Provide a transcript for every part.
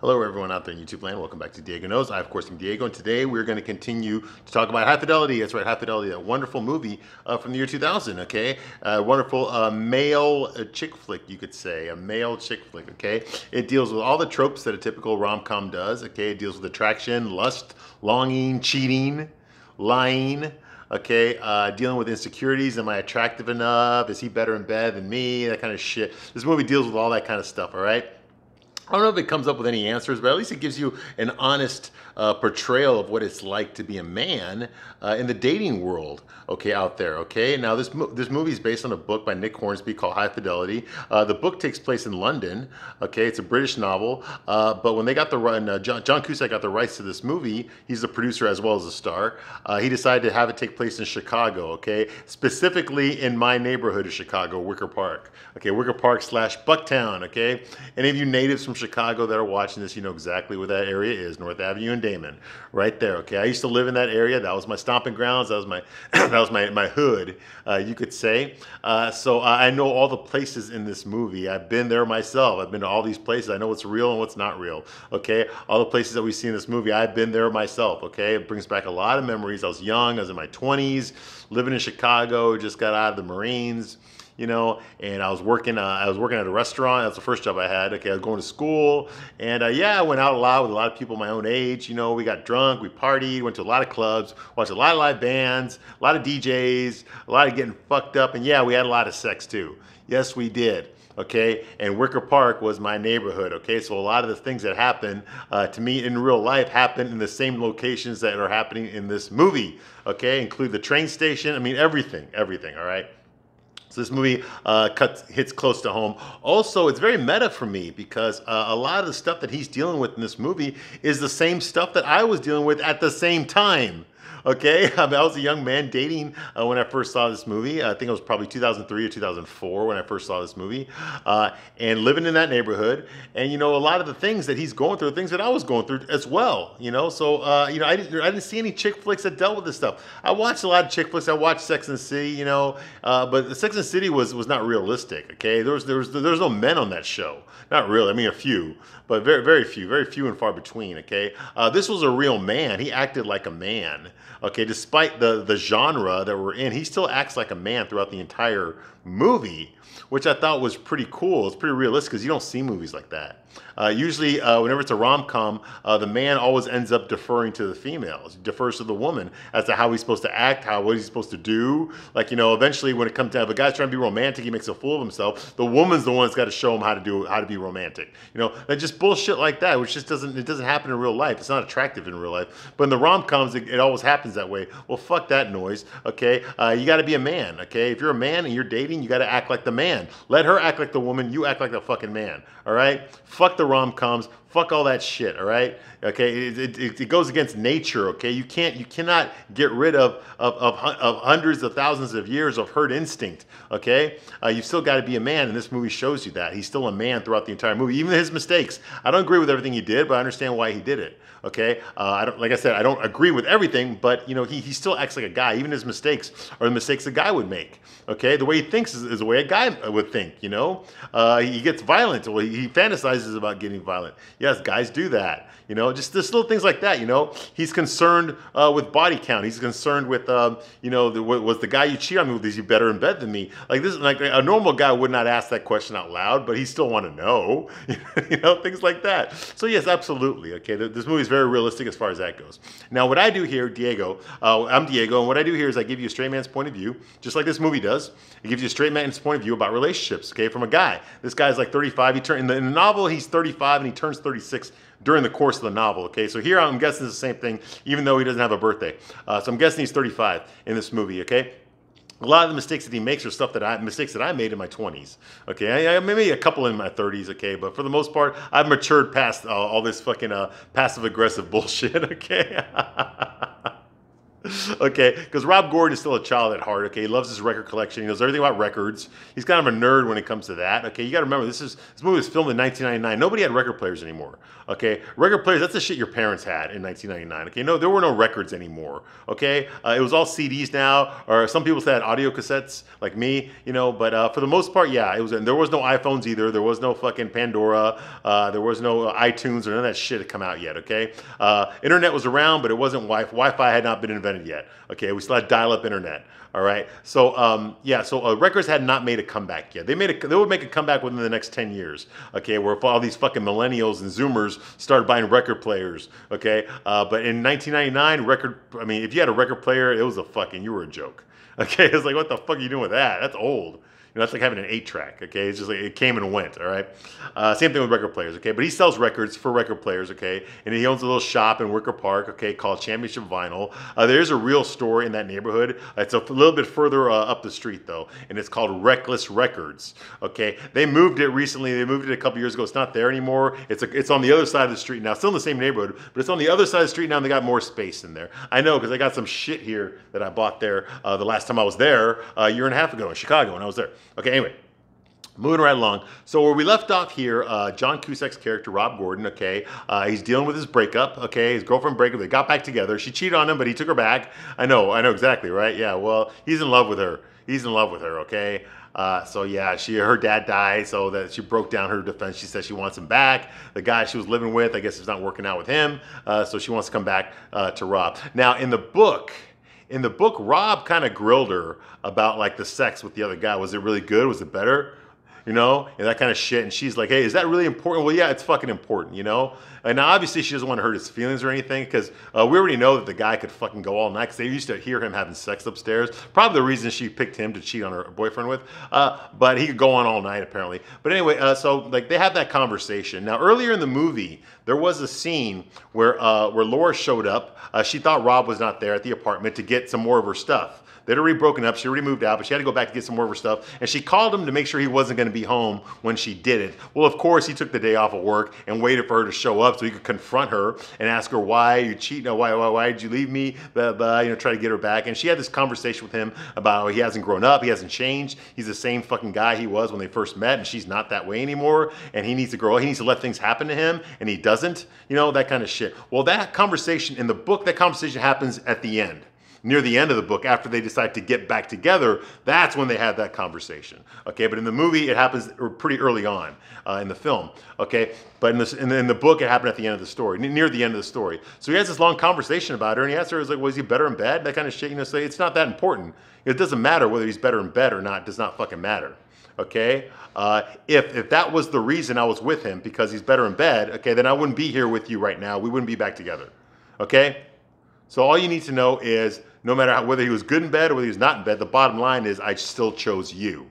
Hello, everyone out there in YouTube land. Welcome back to Diego Knows. I, of course, am Diego, and today we're going to continue to talk about High Fidelity. That's right, High Fidelity, that wonderful movie from the year 2000, okay? Wonderful male chick flick, you could say, a male chick flick, okay? It deals with all the tropes that a typical rom-com does, okay? It deals with attraction, lust, longing, cheating, lying, okay, dealing with insecurities. Am I attractive enough? Is he better in bed than me? That kind of shit. This movie deals with all that kind of stuff, all right? I don't know if it comes up with any answers, but at least it gives you an honest portrayal of what it's like to be a man in the dating world, okay, out there, okay? Now, this movie is based on a book by Nick Hornsby called High Fidelity. The book takes place in London, okay? It's a British novel, but when they got the run, John Cusack got the rights to this movie. He's the producer as well as the star. He decided to have it take place in Chicago, okay? Specifically in my neighborhood of Chicago, Wicker Park, okay? Wicker Park / Bucktown, okay? Any of you natives from Chicago that are watching this, you know exactly where that area is, North Avenue and Damon, right there, okay? I used to live in that area. That was my stomping grounds. That was my that was my hood, you could say. So I know all the places in this movie. I've been there myself. I've been to all these places. I know what's real and what's not real, okay? All the places that we see in this movie, I've been there myself, okay? It brings back a lot of memories. I was young. I was in my 20s, living in Chicago, just got out of the Marines, you know, and I was working at a restaurant. That's the first job I had. Okay, I was going to school, and yeah, I went out a lot with a lot of people my own age. You know, we got drunk, we partied, went to a lot of clubs, watched a lot of live bands, a lot of DJs, a lot of getting fucked up, and yeah, we had a lot of sex too. Yes, we did. Okay, and Wicker Park was my neighborhood. Okay, so a lot of the things that happen to me in real life happen in the same locations that are happening in this movie. Okay, include the train station. I mean, everything. All right. So this movie hits close to home. Also, it's very meta for me because a lot of the stuff that he's dealing with in this movie is the same stuff that I was dealing with at the same time. Okay, I was a young man dating when I first saw this movie. I think it was probably 2003 or 2004 when I first saw this movie, and living in that neighborhood. And you know, a lot of the things that he's going through, are things that I was going through as well. You know, so you know, I didn't see any chick flicks that dealt with this stuff. I watched a lot of chick flicks. I watched Sex and the City. You know, but the Sex and the City was not realistic. Okay, there was no men on that show. Not really. I mean, a few, but very few and far between. Okay, this was a real man. He acted like a man. Okay, despite the genre that we're in, he still acts like a man throughout the entire movie, which I thought was pretty cool. It's pretty realistic because you don't see movies like that. Usually, whenever it's a rom-com, the man always ends up deferring to the females, defers to the woman as to how he's supposed to act, what he's supposed to do. Like, you know, eventually when it comes down, if a guy's trying to be romantic, he makes a fool of himself. The woman's the one that's got to show him how to be romantic. You know, that's just bullshit like that, which just doesn't happen in real life. It's not attractive in real life. But in the rom-coms, it always happens that way. Well, fuck that noise. Okay, you got to be a man. Okay, if you're a man and you're dating, you got to act like the man. Let her act like the woman. You act like the fucking man. All right. Fuck the rom-coms. Fuck all that shit. All right. Okay. It goes against nature. Okay. You cannot get rid of hundreds of thousands of years of herd instinct. Okay. You've still got to be a man, and this movie shows you that he's still a man throughout the entire movie, even his mistakes. I don't agree with everything he did, but I understand why he did it. Okay. Like I said, I don't agree with everything, but you know, he still acts like a guy. Even his mistakes are the mistakes a guy would make. Okay. The way he thinks is the way a guy would think. You know, he gets violent. Well, he fantasizes about getting violent. Yes, guys do that. You know, just little things like that. You know, he's concerned with body count. He's concerned with, you know, was the guy you cheat on me with, is he better in bed than me? Like this, like a normal guy would not ask that question out loud, but he still want to know. You know, things like that. So yes, absolutely. Okay, this movie is very realistic as far as that goes. Now, what I do here, Diego, I'm Diego, and what I do here is I give you a straight man's point of view, just like this movie does. It gives you a straight man's point of view about relationships. Okay, from a guy. This guy's like 35. In the novel, he's 35 and he turns 36 during the course of the novel. Okay, so here I'm guessing it's the same thing, even though he doesn't have a birthday. So I'm guessing he's 35 in this movie. Okay. A lot of the mistakes that he makes are mistakes that I made in my 20s. Okay, maybe a couple in my 30s. Okay, but for the most part, I've matured past all this fucking passive aggressive bullshit. Okay. Okay, because Rob Gordon is still a child at heart. Okay, he loves his record collection. He knows everything about records. He's kind of a nerd when it comes to that. Okay, you got to remember this movie was filmed in 1999. Nobody had record players anymore. Okay, record players, that's the shit your parents had in 1999. Okay, no, there were no records anymore. Okay, it was all CDs now, or some people said audio cassettes, like me, you know. But for the most part, yeah, it was. And there was no iPhones either. There was no fucking Pandora. There was no iTunes or none of that shit had come out yet. Okay, internet was around, but it wasn't Wi-Fi had not been invented yet. Okay, we still had dial-up internet. All right, so yeah, so records had not made a comeback yet. They would make a comeback within the next 10 years. Okay, where all these fucking millennials and Zoomers started buying record players. Okay, but in 1999, if you had a record player, it was you were a joke. Okay, it's like, what the fuck are you doing with that? That's old. You know, that's like having an 8-track, okay? It's just like it came and went, all right? Same thing with record players, okay? But he sells records for record players, okay? And he owns a little shop in Wicker Park, okay, called Championship Vinyl. There's a real store in that neighborhood. It's a little bit further up the street, though, and it's called Reckless Records, okay? They moved it recently. They moved it a couple years ago. It's not there anymore. It's on the other side of the street now. Still in the same neighborhood, but it's on the other side of the street now, and they got more space in there. I know, because I got some shit here that I bought there the last time I was there a year and a half ago in Chicago when I was there. Okay, anyway. Moving right along. So where we left off here, John Cusack's character, Rob Gordon, okay, he's dealing with his breakup, okay, his girlfriend breakup. They got back together. She cheated on him, but he took her back. I know exactly, right? Yeah, well, he's in love with her. He's in love with her, okay? So yeah, her dad died, so that she broke down her defense. She said she wants him back. The guy she was living with, I guess, is not working out with him, so she wants to come back to Rob. Now, in the book, Rob kind of grilled her about like the sex with the other guy. Was it really good? Was it better? You know, and that kind of shit. And she's like, hey, is that really important? Well, yeah, it's fucking important, you know? And now, obviously, she doesn't want to hurt his feelings or anything, because we already know that the guy could fucking go all night, because they used to hear him having sex upstairs. Probably the reason she picked him to cheat on her boyfriend with. But he could go on all night, apparently. But anyway, so like they have that conversation. Now, earlier in the movie, there was a scene where Laura showed up. She thought Rob was not there at the apartment to get some more of her stuff. They'd already broken up. She already moved out, but she had to go back to get some more of her stuff. And she called him to make sure he wasn't going to be home when she did it. Well, of course, he took the day off of work and waited for her to show up so he could confront her and ask her, why you cheating? Why did you leave me? Try to get her back. And she had this conversation with him about how he hasn't grown up. He hasn't changed. He's the same fucking guy he was when they first met, and she's not that way anymore. And he needs to grow. He needs to let things happen to him, and he doesn't. You know, that kind of shit. Well, that conversation in the book, that conversation happens at the end. Near the end of the book, after they decide to get back together, that's when they have that conversation. Okay, but in the movie, it happens pretty early on in the film. Okay, but in the book, it happened at the end of the story, near the end of the story. So he has this long conversation about her, and he asks her, "Was he better in bed?" That kind of shit. You know, so it's not that important. It doesn't matter whether he's better in bed or not. It does not fucking matter. Okay, if that was the reason I was with him, because he's better in bed, okay, then I wouldn't be here with you right now. We wouldn't be back together. Okay. So all you need to know is, no matter whether he was good in bed or whether he was not in bed, the bottom line is I still chose you.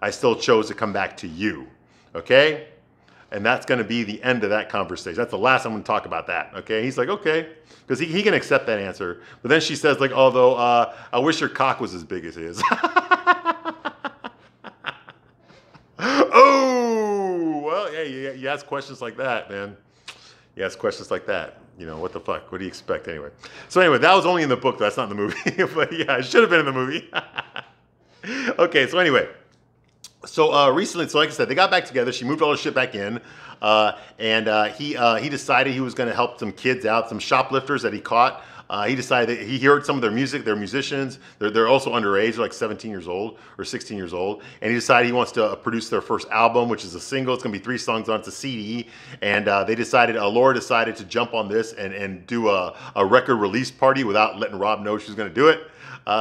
I still chose to come back to you. Okay? And that's going to be the end of that conversation. That's the last I'm going to talk about that. Okay? He's like, okay. Because he can accept that answer. But then she says, like, although I wish your cock was as big as his. Oh! Well, yeah, you ask questions like that, man. You ask questions like that. You know, what the fuck? What do you expect anyway? So anyway, that was only in the book. That's not in the movie. But yeah, it should have been in the movie. Okay, so anyway. So recently, so like I said, they got back together. She moved all her shit back in. And he decided he was going to help some kids out, some shoplifters that he caught. He decided that he heard some of their music. They're musicians. They're also underage. They're like 17 years old or 16 years old. And he decided he wants to produce their first album, which is a single. It's going to be 3 songs on it. It's a CD. And Laura decided to jump on this and do a record release party without letting Rob know she was going to do it.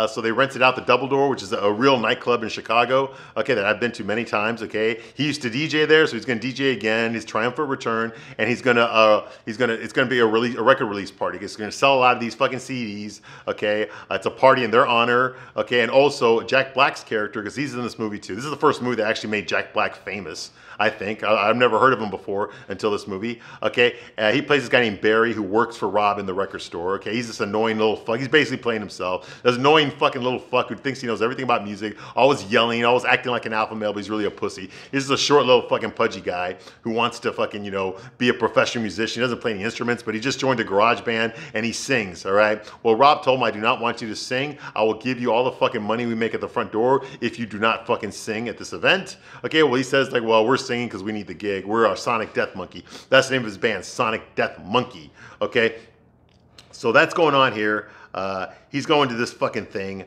So they rented out the Double Door, which is a real nightclub in Chicago, okay, that I've been to many times, okay. He used to DJ there, so he's going to DJ again, his triumphant return, and it's going to be a record release party. It's going to sell a lot of these fucking CDs, okay. It's a party in their honor, okay, and also Jack Black's character, because he's in this movie too. This is the first movie that actually made Jack Black famous. I think. I've never heard of him before until this movie. Okay, he plays this guy named Barry who works for Rob in the record store. Okay, he's this annoying little fuck. He's basically playing himself. This annoying fucking little fuck who thinks he knows everything about music, always yelling, always acting like an alpha male, but he's really a pussy. He's just a short little fucking pudgy guy who wants to fucking, you know, be a professional musician. He doesn't play any instruments, but he just joined a garage band and he sings, all right? Well, Rob told him, I do not want you to sing. I will give you all the fucking money we make at the front door if you do not fucking sing at this event. Okay, well, he says, like, well, we're singing because we need the gig. We're a Sonic Death Monkey. That's the name of his band, Sonic Death Monkey. Okay, so that's going on here. He's going to this fucking thing.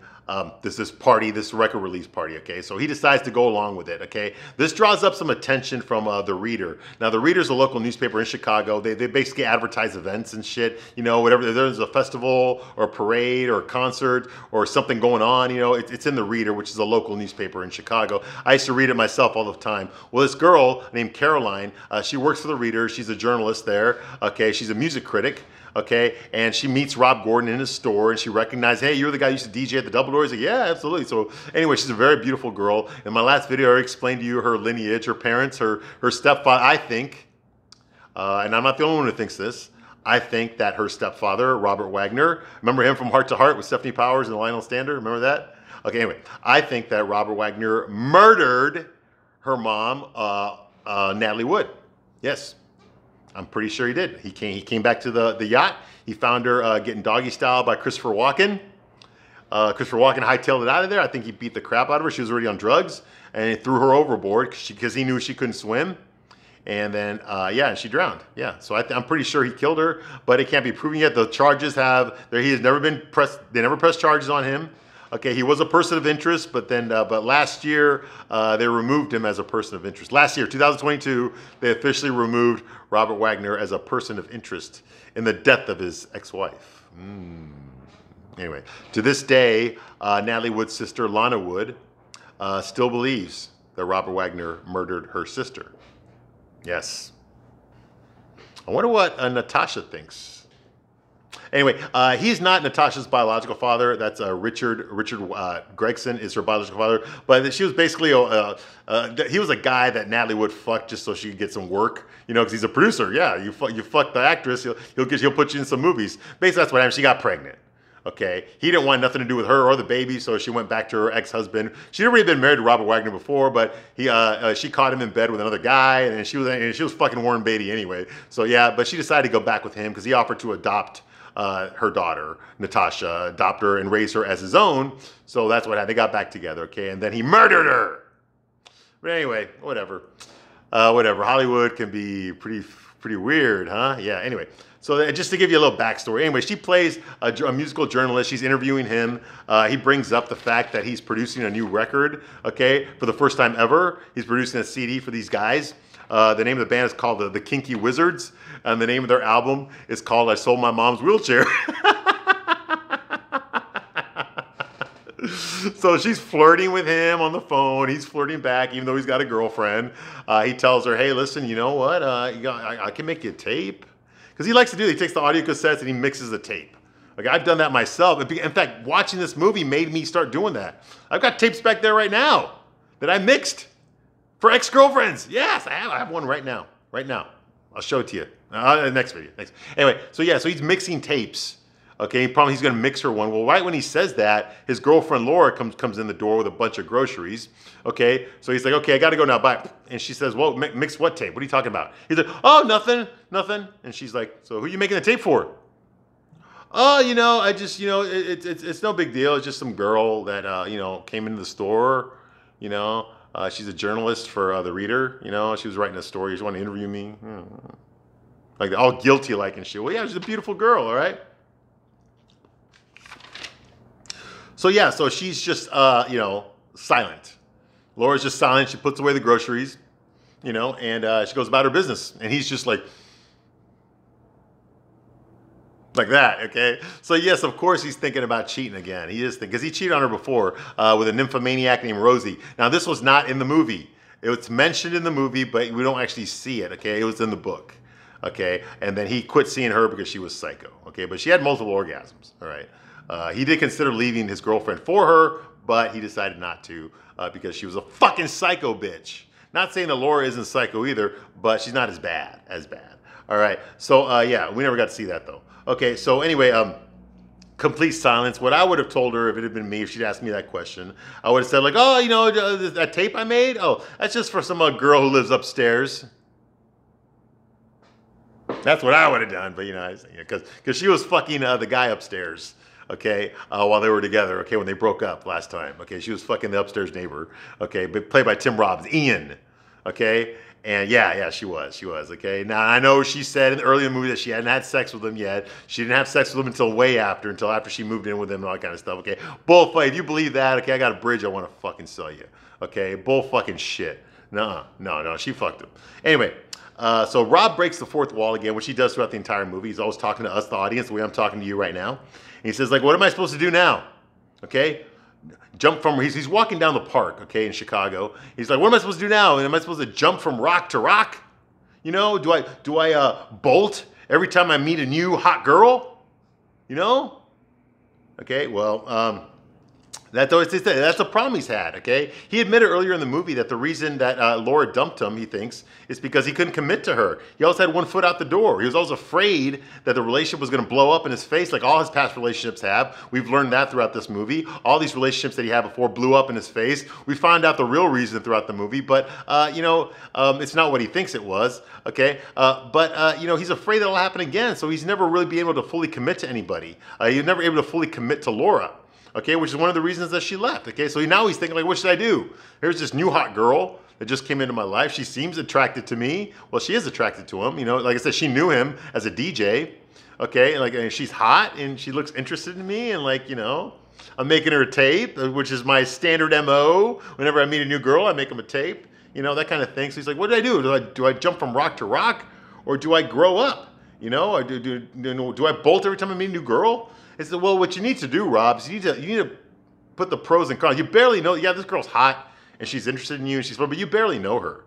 This party, this record release party, okay? So he decides to go along with it, okay? This draws up some attention from The Reader. Now, The Reader's a local newspaper in Chicago. They basically advertise events and shit, you know, whatever. There's a festival or a parade or a concert or something going on, you know, it's in The Reader, which is a local newspaper in Chicago. I used to read it myself all the time. Well, this girl named Caroline, she works for The Reader. She's a journalist there, okay? She's a music critic. Okay, and she meets Rob Gordon in his store and she recognizes, hey, you're the guy who used to DJ at the Double Doors? Like, yeah, absolutely. So anyway, she's a very beautiful girl. In my last video, I explained to you her lineage, her parents, her stepfather. I think, and I'm not the only one who thinks this, I think that her stepfather, Robert Wagner, remember him from Heart to Heart with Stephanie Powers and Lionel Stander? Remember that? Okay, anyway, I think that Robert Wagner murdered her mom, Natalie Wood. Yes. I'm pretty sure he did. He came back to the yacht. He found her getting doggy style by Christopher Walken. Christopher Walken hightailed it out of there. I think he beat the crap out of her. She was already on drugs. And he threw her overboard because he knew she couldn't swim. And then, yeah, and she drowned. Yeah, so I'm pretty sure he killed her. But it can't be proven yet. The charges he has never been pressed. They never pressed charges on him. Okay, he was a person of interest, but last year they removed him as a person of interest. Last year, 2022, they officially removed Robert Wagner as a person of interest in the death of his ex-wife. Anyway, to this day, Natalie Wood's sister, Lana Wood, still believes that Robert Wagner murdered her sister. Yes. I wonder what Natasha thinks. Anyway, he's not Natasha's biological father. That's Richard Gregson is her biological father. But she was basically he was a guy that Natalie Wood fucked just so she could get some work. You know, because he's a producer. Yeah, you fuck the actress, he'll put you in some movies. Basically, that's what happened. She got pregnant. Okay, he didn't want nothing to do with her or the baby, so she went back to her ex-husband. She'd already been married to Robert Wagner before, but she caught him in bed with another guy, and she was fucking Warren Beatty anyway. So yeah, but she decided to go back with him because he offered to adopt her daughter, Natasha, adopt her and raise her as his own. So that's what happened. They got back together, okay? And then he murdered her. But anyway, whatever. Whatever. Hollywood can be pretty weird, huh? Yeah, anyway. So just to give you a little backstory. Anyway, she plays a musical journalist. She's interviewing him. He brings up the fact that he's producing a new record, okay, for the first time ever. He's producing a CD for these guys. The name of the band is called the Kinky Wizards, and the name of their album is called I Sold My Mom's Wheelchair. So she's flirting with him on the phone. He's flirting back, even though he's got a girlfriend. He tells her, hey, listen, you know what? I can make you a tape. Because he likes to do that. He takes the audio cassettes and he mixes the tape. Like, I've done that myself. In fact, watching this movie made me start doing that. I've got tapes back there right now that I mixed for ex-girlfriends. Yes, I have one right now. Right now. I'll show it to you. Next video. Next. Anyway, so yeah, so he's mixing tapes. Okay, probably he's going to mix her one. Well, right when he says that, his girlfriend Laura comes in the door with a bunch of groceries. Okay, so he's like, okay, I got to go now, bye. And she says, well, mix what tape? What are you talking about? He's like, oh, nothing. And she's like, so who are you making the tape for? Oh, you know, I just, you know, it's no big deal. It's just some girl that, you know, came into the store, you know. She's a journalist for The Reader, you know. She was writing a story. She wanted to interview me. Like, all guilty like and shit. Well, yeah, she's a beautiful girl, all right? So yeah, so she's just, you know, silent. Laura's just silent. She puts away the groceries, you know, and she goes about her business. And he's just like that, okay? So yes, of course he's thinking about cheating again. He is thinking, because he cheated on her before with a nymphomaniac named Rosie. Now this was not in the movie. It was mentioned in the movie, but we don't actually see it, okay? It was in the book, okay? And then he quit seeing her because she was psycho, okay? But she had multiple orgasms, all right? He did consider leaving his girlfriend for her, but he decided not to because she was a fucking psycho bitch. Not saying that Laura isn't psycho either, but she's not as bad. All right. So yeah, we never got to see that though. Okay. So anyway, complete silence. What I would have told her if it had been me, if she'd asked me that question, I would have said like, oh, you know, that tape I made. Oh, that's just for some girl who lives upstairs. That's what I would have done, but you know, because she was fucking the guy upstairs, okay, while they were together, okay, when they broke up last time, okay, she was fucking the upstairs neighbor, okay, but played by Tim Robbins, Ian, okay, and yeah, she was, okay. Now I know she said early in the movie that she hadn't had sex with him yet. She didn't have sex with him until after she moved in with him and all that kind of stuff, okay. Bull, if you believe that, okay, I got a bridge I want to fucking sell you, okay. Bull fucking shit. No, she fucked him. Anyway. So Rob breaks the fourth wall again, which he does throughout the entire movie. He's always talking to us, the audience, the way I'm talking to you right now. And he says, like, what am I supposed to do now? Okay? Jump from, he's walking down the park, okay, in Chicago. He's like, what am I supposed to do now? And am I supposed to jump from rock to rock? You know, do I bolt every time I meet a new hot girl? You know? Okay, well, that's a problem he's had, okay? He admitted earlier in the movie that the reason that Laura dumped him, he thinks, is because he couldn't commit to her. He also had one foot out the door. He was always afraid that the relationship was going to blow up in his face like all his past relationships have. We've learned that throughout this movie. All these relationships that he had before blew up in his face. We found out the real reason throughout the movie, but, it's not what he thinks it was, okay? He's afraid that'll happen again, so he's never really been able to fully commit to anybody. He was never able to fully commit to Laura. Okay, which is one of the reasons that she left. Okay, so now he's thinking like, what should I do? Here's this new hot girl that just came into my life. She seems attracted to me. Well, she is attracted to him. You know, like I said, she knew him as a DJ. Okay, and she's hot and she looks interested in me, and like, you know, I'm making her a tape, which is my standard MO. Whenever I meet a new girl, I make them a tape. You know, that kind of thing. So he's like, what do I do? Do I jump from rock to rock, or do I grow up? You know, or do I bolt every time I meet a new girl? I said, well, what you need to do, Rob, is you need to put the pros and cons. You barely know, yeah, this girl's hot and she's interested in you and but you barely know her.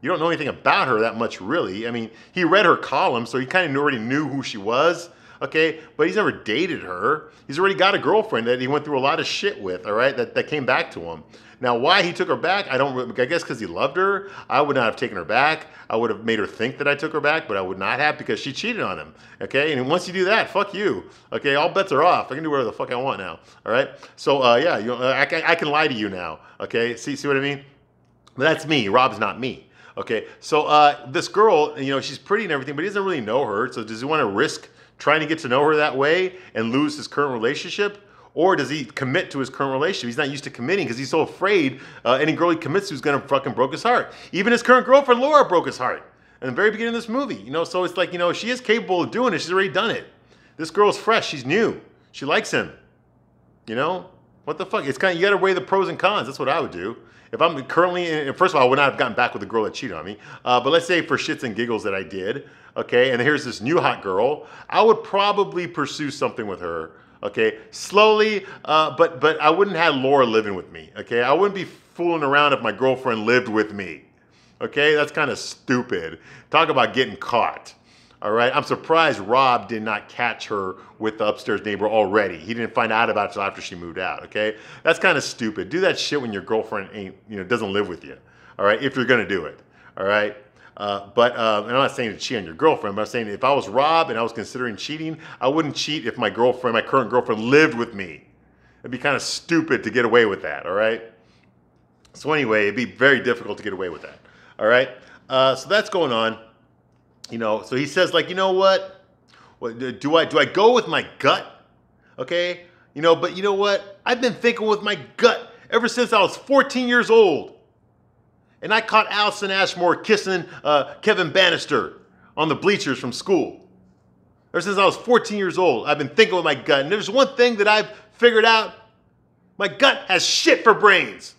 You don't know anything about her that much, really. I mean, he read her column, so he kind of already knew who she was, okay? But he's never dated her. He's already got a girlfriend that he went through a lot of shit with, all right, that came back to him. Now, why he took her back, I guess because he loved her. I would not have taken her back. I would have made her think that I took her back, but I would not have because she cheated on him, okay? And once you do that, fuck you, okay? All bets are off. I can do whatever the fuck I want now, all right? So, I can lie to you now, okay? See what I mean? But that's me. Rob's not me. Okay, so this girl, you know, she's pretty and everything, but he doesn't really know her. So does he want to risk trying to get to know her that way and lose his current relationship? Or does he commit to his current relationship? He's not used to committing because he's so afraid any girl he commits to is going to fucking broke his heart. Even his current girlfriend, Laura, broke his heart in the very beginning of this movie. You know, so it's like, you know, she is capable of doing it. She's already done it. This girl's fresh. She's new. She likes him. You know? What the fuck? It's kind of, you got to weigh the pros and cons. That's what I would do. If I'm currently, first of all, I would not have gotten back with the girl that cheated on me. But let's say for shits and giggles that I did, okay, and here's this new hot girl, I would probably pursue something with her, okay, slowly, but I wouldn't have Laura living with me, okay? I wouldn't be fooling around if my girlfriend lived with me, okay? That's kind of stupid. Talk about getting caught. All right, I'm surprised Rob did not catch her with the upstairs neighbor already. He didn't find out about it until after she moved out, okay? That's kind of stupid. Do that shit when your girlfriend doesn't live with you, all right, if you're gonna do it, all right? And I'm not saying to cheat on your girlfriend, but I'm saying if I was Rob and I was considering cheating, I wouldn't cheat if my current girlfriend lived with me. It'd be kind of stupid to get away with that, all right? So anyway, it'd be very difficult to get away with that, all right? So that's going on. You know, so he says, like, you know what? Do I go with my gut? Okay? You know, but you know what? I've been thinking with my gut ever since I was 14 years old. And I caught Allison Ashmore kissing Kevin Bannister on the bleachers from school. Ever since I was 14 years old, I've been thinking with my gut. And there's one thing that I've figured out. My gut has shit for brains.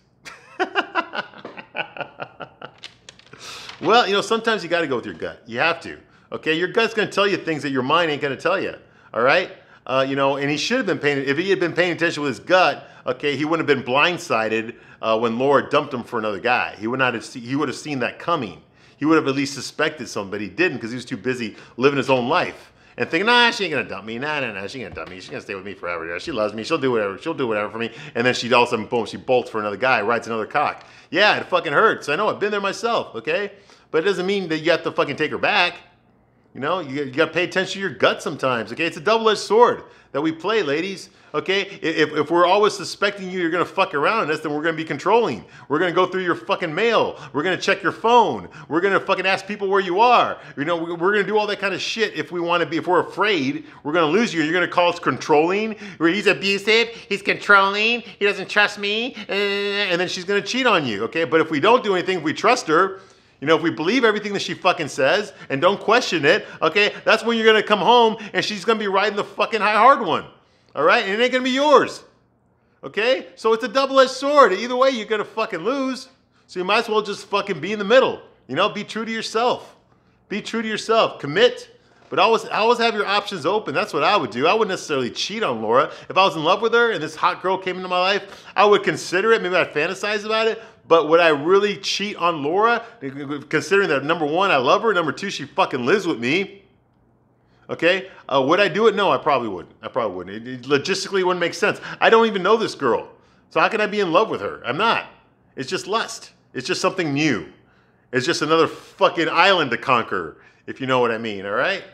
Well, you know, sometimes you got to go with your gut. You have to. Okay, your gut's going to tell you things that your mind ain't going to tell you. All right, you know, and he should have been paying. If he had been paying attention with his gut, okay, he wouldn't have been blindsided when Laura dumped him for another guy. He would not have. He would have seen that coming. He would have at least suspected something, but he didn't because he was too busy living his own life and thinking, nah, she ain't gonna dump me. Nah, she ain't gonna dump me. She's gonna stay with me forever. She loves me. She'll do whatever. She'll do whatever for me. And then she all of a sudden, boom, she bolts for another guy, rides another cock. Yeah, it fucking hurts. I know. I've been there myself. Okay, but it doesn't mean that you have to fucking take her back. You know, you got to pay attention to your gut sometimes, okay? It's a double-edged sword that we play, ladies, okay? If we're always suspecting you're going to fuck around in us, then we're going to be controlling. We're going to go through your fucking mail. We're going to check your phone. We're going to fucking ask people where you are. You know, we're going to do all that kind of shit if we want to be, if we're afraid we're going to lose you. You're going to call us controlling, where he's abusive, he's controlling, he doesn't trust me, and then she's going to cheat on you, okay? But if we don't do anything, if we trust her, you know, if we believe everything that she fucking says and don't question it, okay, that's when you're going to come home and she's going to be riding the fucking high hard one, all right? And it ain't going to be yours, okay? So it's a double-edged sword. Either way, you're going to fucking lose. So you might as well just fucking be in the middle, you know? Be true to yourself. Be true to yourself. Commit. But always have your options open. That's what I would do. I wouldn't necessarily cheat on Laura. If I was in love with her and this hot girl came into my life, I would consider it. Maybe I'd fantasize about it. But would I really cheat on Laura, considering that, number one, I love her, number two, she fucking lives with me? Okay? Would I do it? No, I probably wouldn't. I probably wouldn't. It logistically wouldn't make sense. I don't even know this girl. So how can I be in love with her? I'm not. It's just lust. It's just something new. It's just another fucking island to conquer, if you know what I mean, all right?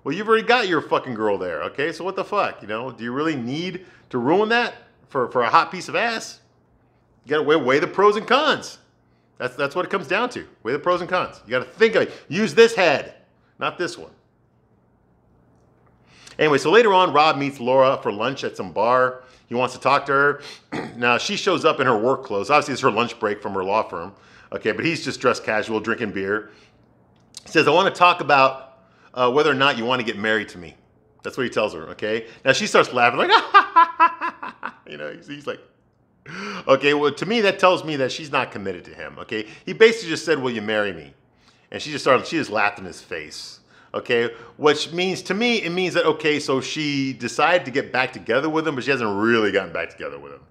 Well, you've already got your fucking girl there, okay? So what the fuck, you know? Do you really need to ruin that for a hot piece of ass? You gotta weigh the pros and cons. That's what it comes down to. Weigh the pros and cons. You gotta think of it. Use this head, not this one. Anyway, so later on, Rob meets Laura for lunch at some bar. He wants to talk to her. Now, she shows up in her work clothes. Obviously, it's her lunch break from her law firm. Okay, but he's just dressed casual, drinking beer. He says, I want to talk about whether or not you want to get married to me. That's what he tells her, okay? Now, she starts laughing like, you know, he's like, okay, well, to me, that tells me that she's not committed to him, okay? He basically just said, will you marry me? And she just laughed in his face, okay? Which means, to me, it means that, okay, so she decided to get back together with him, but she hasn't really gotten back together with him,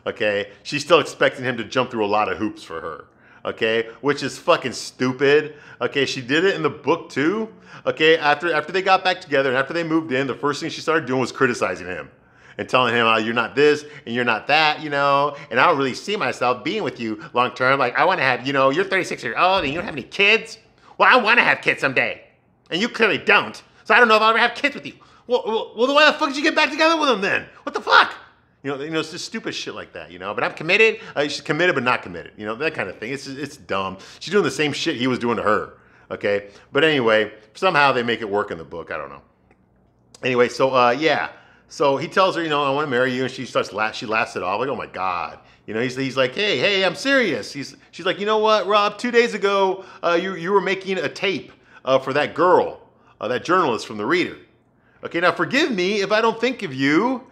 okay? She's still expecting him to jump through a lot of hoops for her, okay? Which is fucking stupid, okay? She did it in the book, too, okay? After they got back together and after they moved in, the first thing she started doing was criticizing him. And telling him, oh, you're not this and you're not that, you know, and I don't really see myself being with you long term. Like, I want to have, you know, you're 36 years old and you don't have any kids. Well, I want to have kids someday. And you clearly don't. So I don't know if I'll ever have kids with you. Well, then why the fuck did you get back together with him then? What the fuck? You know, it's just stupid shit like that, you know. But I'm committed. She's committed but not committed. You know, that kind of thing. It's dumb. She's doing the same shit he was doing to her. Okay? But anyway, somehow they make it work in the book. I don't know. Anyway, so, yeah. So he tells her, you know, I want to marry you, and she laughs it off, like, oh my God. You know, he's like, hey, I'm serious. She's like, you know what, Rob, 2 days ago, you were making a tape for that girl, that journalist from The Reader. Okay, now forgive me if I don't think of you,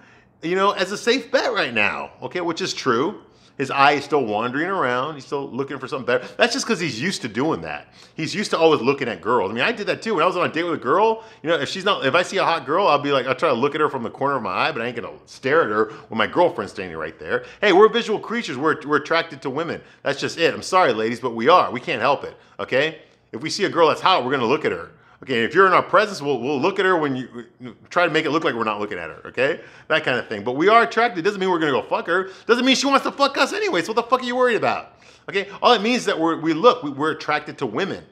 you know, as a safe bet right now, okay, which is true. His eye is still wandering around. He's still looking for something better. That's just because he's used to doing that. He's used to always looking at girls. I mean, I did that too. When I was on a date with a girl, you know, if I see a hot girl, I'll be like, I'll try to look at her from the corner of my eye, but I ain't gonna stare at her when my girlfriend's standing right there. Hey, we're visual creatures. We're attracted to women. That's just it. I'm sorry, ladies, but we are. We can't help it, okay? If we see a girl that's hot, we're gonna look at her. Okay, if you're in our presence, we'll look at her when you try to make it look like we're not looking at her, okay? That kind of thing. But we are attracted. Doesn't mean we're going to go fuck her. Doesn't mean she wants to fuck us anyway. So what the fuck are you worried about? Okay, all it means is that we're attracted to women.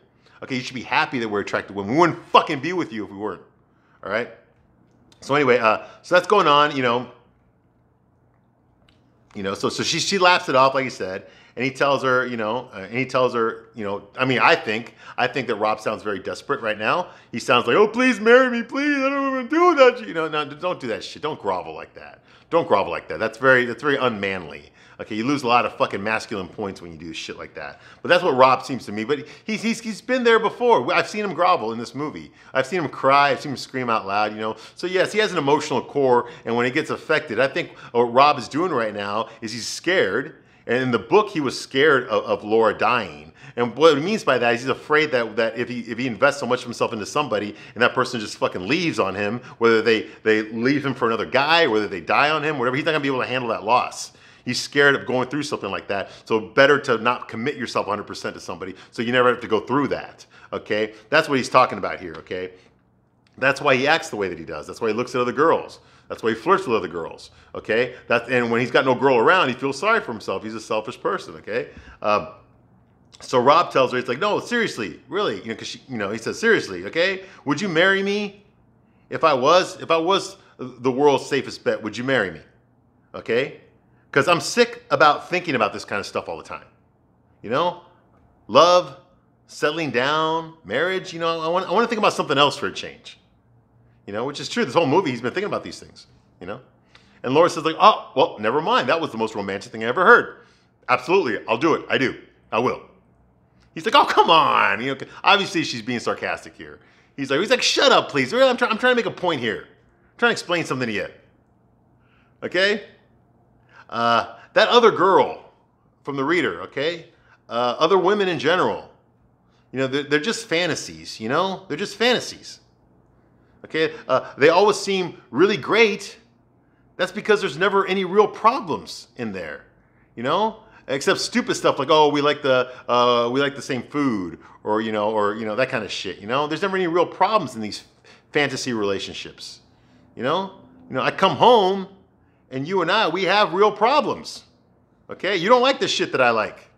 Okay, you should be happy that we're attracted to women. We wouldn't fucking be with you if we weren't, all right? So anyway, so that's going on, you know, so she laughs it off, like you said. And he tells her, you know, I mean, I think that Rob sounds very desperate right now. He sounds like, oh, please marry me, please. I don't want to do that. You know, no, don't do that shit. Don't grovel like that. Don't grovel like that. That's very unmanly. Okay, you lose a lot of fucking masculine points when you do shit like that. But that's what Rob seems to me. But he's been there before. I've seen him grovel in this movie. I've seen him cry. I've seen him scream out loud, you know. So yes, he has an emotional core. And when he gets affected, I think what Rob is doing right now is he's scared. And in the book, he was scared of Laura dying. And what he means by that is he's afraid that if he invests so much of himself into somebody and that person just fucking leaves on him, whether they leave him for another guy, whether they die on him, whatever, he's not going to be able to handle that loss. He's scared of going through something like that. So better to not commit yourself 100% to somebody so you never have to go through that, okay? That's what he's talking about here, okay? That's why he acts the way that he does. That's why he looks at other girls. That's why he flirts with other girls. Okay? And when he's got no girl around, he feels sorry for himself. He's a selfish person. Okay? So Rob tells her, he's like, no, seriously, really, because he says, seriously, okay, would you marry me if I was the world's safest bet? Would you marry me? Okay? Because I'm sick about thinking about this kind of stuff all the time. Love, settling down, marriage. I want to think about something else for a change. Which is true. This whole movie, he's been thinking about these things. And Laura says, like, oh, well, never mind. That was the most romantic thing I ever heard. Absolutely, I'll do it. I do. I will. He's like, oh, come on. Obviously she's being sarcastic here. He's like, shut up, please. I'm trying to make a point here. I'm trying to explain something to you. Okay? That other girl from the reader, okay? Other women in general, they're just fantasies, They're just fantasies. Okay? They always seem really great. That's because there's never any real problems in there, Except stupid stuff like, oh, we like the same food, or that kind of shit. There's never any real problems in these fantasy relationships. I come home, and you and we have real problems. Okay, you don't like the shit that I like.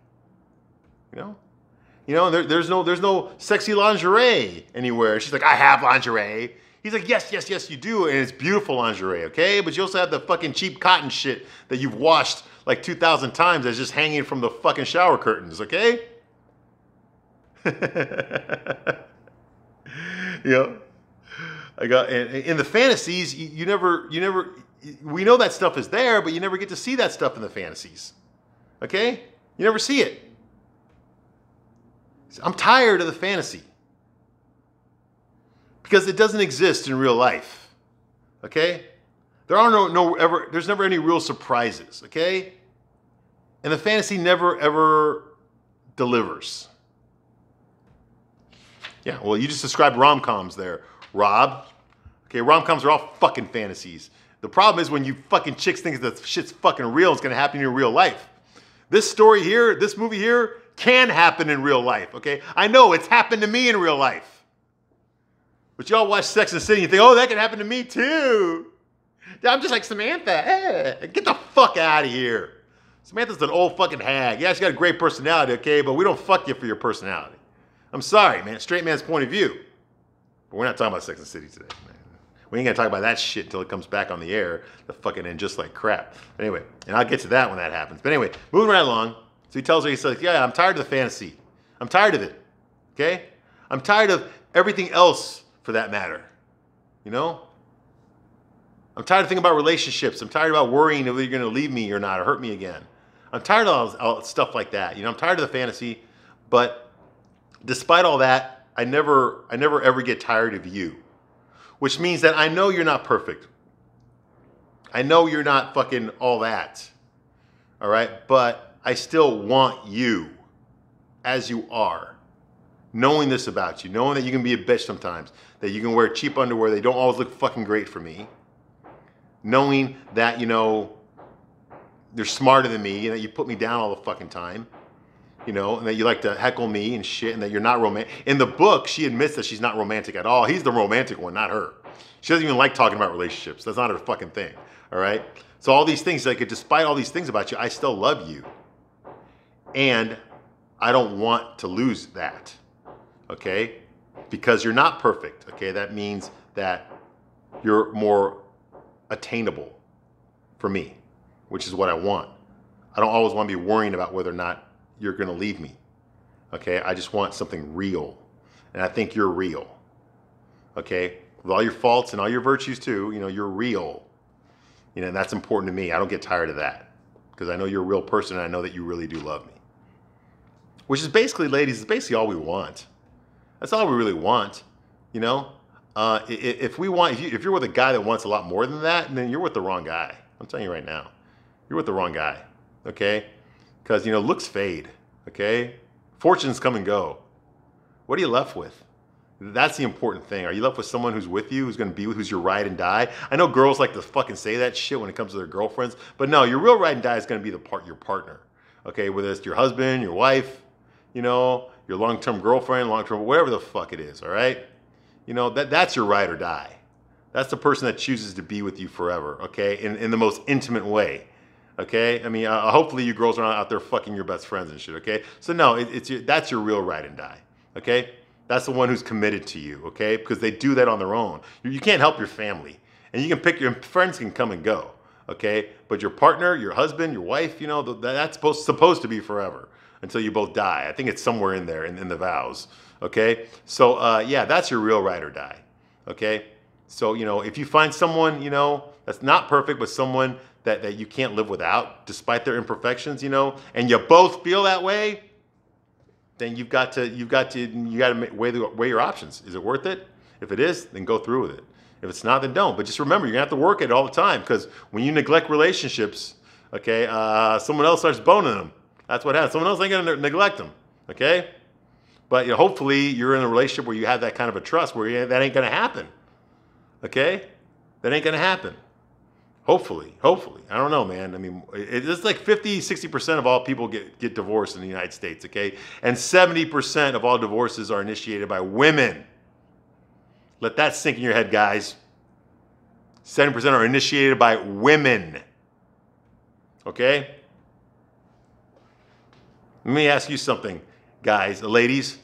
There's no sexy lingerie anywhere. She's like, I have lingerie. He's like, yes, you do, and it's beautiful lingerie, okay? But you also have the fucking cheap cotton shit that you've washed like 2,000 times that's just hanging from the fucking shower curtains, okay? I got in the fantasies, you never. We know that stuff is there, but you never get to see that stuff in the fantasies, okay? You never see it. I'm tired of the fantasy. Because it doesn't exist in real life, okay? There's never any real surprises, okay? And the fantasy never, ever delivers. Yeah, well, you just described rom-coms there, Rob. Okay, rom-coms are all fucking fantasies. The problem is when you fucking chicks think that shit's fucking real, it's gonna happen in your real life. This story here, this movie here, can happen in real life, okay? I know, it's happened to me in real life. But y'all watch Sex and the City and think, oh, that can happen to me too. Yeah, I'm just like Samantha. Get the fuck out of here. Samantha's an old fucking hag. Yeah, she's got a great personality, okay? But we don't fuck you for your personality. I'm sorry, man. Straight man's point of view. But we're not talking about Sex and the City today, man. We ain't gonna talk about that shit until it comes back on the air. The fucking end just like crap. But anyway, and I'll get to that when that happens. But anyway, moving right along. So he tells her, he says, yeah, I'm tired of the fantasy. I'm tired of it, okay? I'm tired of everything else for that matter, I'm tired of thinking about relationships. I'm tired about worrying if you're going to leave me or not or hurt me again. I'm tired of all stuff like that. I'm tired of the fantasy, but despite all that, I never ever get tired of you, which means that I know you're not perfect. I know you're not fucking all that, all right? But I still want you as you are. Knowing this about you, knowing that you can be a bitch sometimes, that you can wear cheap underwear, they don't always look fucking great for me. Knowing that, you're smarter than me, and that you put me down all the fucking time, and that you like to heckle me and shit, and that you're not romantic. In the book, she admits that she's not romantic at all. He's the romantic one, not her. She doesn't even like talking about relationships. That's not her fucking thing, all right? So all these things, like, despite all these things about you, I still love you. And I don't want to lose that. Okay? Because you're not perfect, okay? That means that you're more attainable for me, which is what I want. I don't always want to be worrying about whether or not you're going to leave me, okay? I just want something real, and I think you're real, okay? With all your faults and all your virtues too, you're real, and that's important to me. I don't get tired of that because I know you're a real person, and I know that you really do love me, which is basically, ladies, is basically all we want. That's all we really want, If you're with a guy that wants a lot more than that, then you're with the wrong guy. I'm telling you right now, you're with the wrong guy, okay? Because looks fade, okay? Fortunes come and go. What are you left with? That's the important thing. Are you left with someone who's with you, who's going to be with, who's your ride and die? I know girls like to fucking say that shit when it comes to their girlfriends, but no, your real ride and die is going to be your partner, okay? Whether it's your husband, your wife, your long-term girlfriend, long-term, whatever the fuck it is, all right? You know, that's your ride or die. That's the person that chooses to be with you forever, okay? In the most intimate way, okay? I mean, hopefully you girls are not out there fucking your best friends and shit, okay? So no, that's your real ride and die, okay? That's the one who's committed to you, okay? Because they do that on their own. You can't help your family. And you can pick, your friends can come and go, okay? But your partner, your husband, your wife, you know, that's supposed to be forever until you both die. I think it's somewhere in there in the vows, okay? So yeah, that's your real ride or die, okay? So, you know, if you find someone, you know, that's not perfect, but someone that you can't live without, despite their imperfections, you know, and you both feel that way, then you got to weigh your options. Is it worth it? If it is, then go through with it. If it's not, then don't. But just remember, you're gonna have to work at it all the time, because when you neglect relationships, okay, someone else starts boning them. That's what happens. Someone else ain't gonna neglect them, okay? But you know, hopefully you're in a relationship where you have that kind of a trust where that ain't gonna happen. Okay? That ain't gonna happen. Hopefully. I don't know, man. I mean, it's like 50, 60% of all people get divorced in the United States, okay? And 70% of all divorces are initiated by women. Let that sink in your head, guys. 70% are initiated by women. Okay? Let me ask you something, guys, ladies.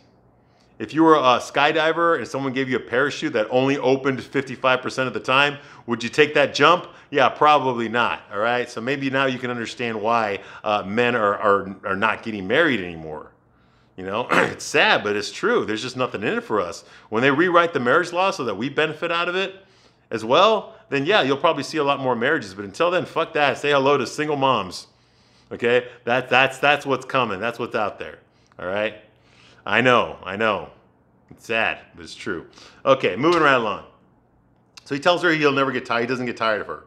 If you were a skydiver and someone gave you a parachute that only opened 55% of the time, would you take that jump? Yeah, probably not, all right? So maybe now you can understand why men are not getting married anymore. You know, it's sad, but it's true. There's just nothing in it for us. When they rewrite the marriage law so that we benefit out of it as well, then yeah, you'll probably see a lot more marriages. But until then, fuck that. Say hello to single moms, okay? That's what's coming. That's what's out there, all right? I know. It's sad, but it's true. Okay, moving right along. So he tells her he'll never get tired. He doesn't get tired of her.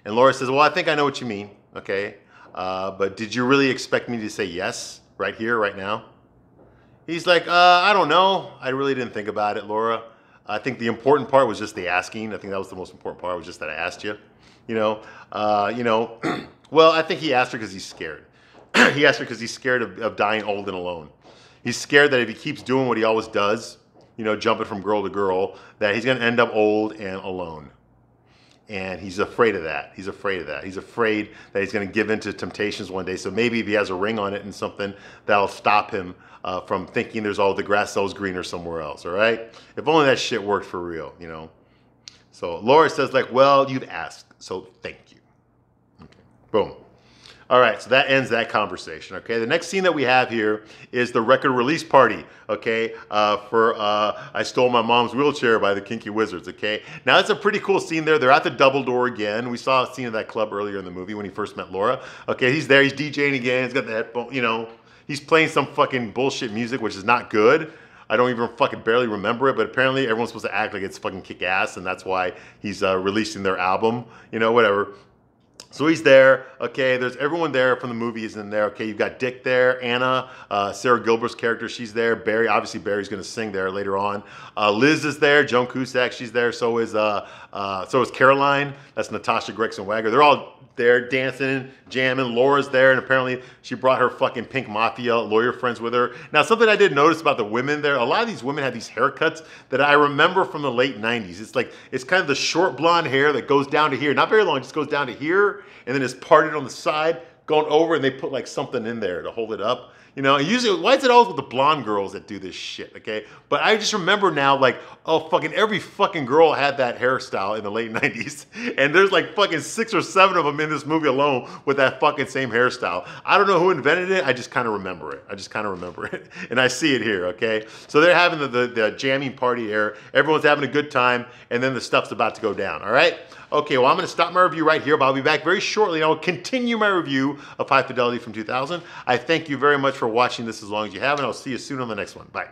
And Laura says, well, I think I know what you mean, okay? But did you really expect me to say yes right here, right now? He's like, I don't know. I really didn't think about it, Laura. I think the important part was just the asking. I think that was the most important part, was just that I asked you. You know, well, I think he asked her because he's scared. He asked her because he's scared of dying old and alone. He's scared that if he keeps doing what he always does, you know, jumping from girl to girl, that he's going to end up old and alone. And he's afraid of that. He's afraid of that. He's afraid that he's going to give in to temptations one day. So maybe if he has a ring on it and something, that'll stop him from thinking there's all the grass sells greener somewhere else, all right? If only that shit worked for real, you know? So Laura says, like, well, you've asked, so thank you. Okay. Boom. All right, so that ends that conversation, okay? The next scene that we have here is the record release party, okay, for I Stole My Mom's Wheelchair by the Kinky Wizards, okay? Now, it's a pretty cool scene there. They're at the Double Door again. We saw a scene of that club earlier in the movie when he first met Laura. Okay, he's there. He's DJing again. He's got the headphone, you know. He's playing some fucking bullshit music, which is not good. I don't even fucking barely remember it, but apparently everyone's supposed to act like it's fucking kick-ass, and that's why he's releasing their album, you know, whatever. So he's there, okay, there's everyone there from the movie is in there, okay, you've got Dick there, Anna, Sarah Gilbert's character, she's there, Barry, obviously Barry's gonna sing there later on. Liz is there, Joan Cusack, she's there, so is Caroline, that's Natasha Gregson-Wagner. They're all there dancing, jamming. Laura's there, and apparently she brought her fucking Pink Mafia lawyer friends with her. Now, something I did notice about the women there, a lot of these women have these haircuts that I remember from the late 90s. It's like, it's kind of the short blonde hair that goes down to here. Not very long, it just goes down to here, and then it's parted on the side, going over, and they put like something in there to hold it up. You know, and usually, why is it always with the blonde girls that do this shit, okay? But I just remember now, like, oh, fucking every fucking girl had that hairstyle in the late 90s. And there's like fucking 6 or 7 of them in this movie alone with that fucking same hairstyle. I don't know who invented it, I just kind of remember it. And I see it here, okay? So they're having the jamming party here. Everyone's having a good time, and then the stuff's about to go down, all right? Okay, well, I'm gonna stop my review right here, but I'll be back very shortly, and I will continue my review of High Fidelity from 2000. I thank you very much for watching this as long as you have, and I'll see you soon on the next one. Bye.